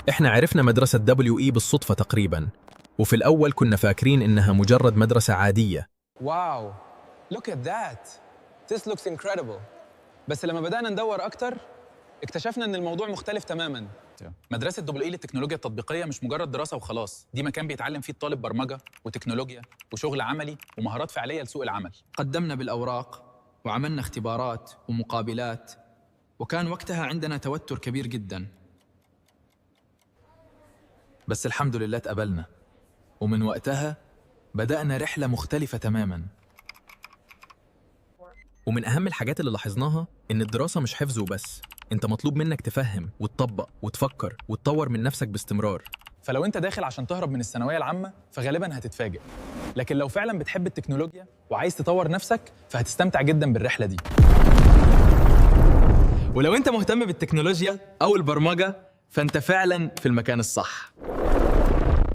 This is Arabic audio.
إحنا عرفنا مدرسة WE بالصدفة تقريباً، وفي الأول كنا فاكرين إنها مجرد مدرسة عادية. واو، look at that. This looks incredible. بس لما بدأنا ندور أكتر اكتشفنا إن الموضوع مختلف تماماً. مدرسة WE للتكنولوجيا التطبيقية مش مجرد دراسة وخلاص، دي مكان بيتعلم فيه الطالب برمجة وتكنولوجيا وشغل عملي ومهارات فعلية لسوق العمل. قدمنا بالأوراق وعملنا اختبارات ومقابلات، وكان وقتها عندنا توتر كبير جداً، بس الحمد لله اتقبلنا. ومن وقتها بدأنا رحلة مختلفة تماماً. ومن أهم الحاجات اللي لاحظناها إن الدراسة مش حفظ وبس، أنت مطلوب منك تفهم وتطبق وتفكر وتطور من نفسك باستمرار. فلو أنت داخل عشان تهرب من الثانوية العامة فغالباً هتتفاجئ، لكن لو فعلاً بتحب التكنولوجيا وعايز تطور نفسك فهتستمتع جداً بالرحلة دي. ولو أنت مهتم بالتكنولوجيا أو البرمجة فأنت فعلاً في المكان الصح.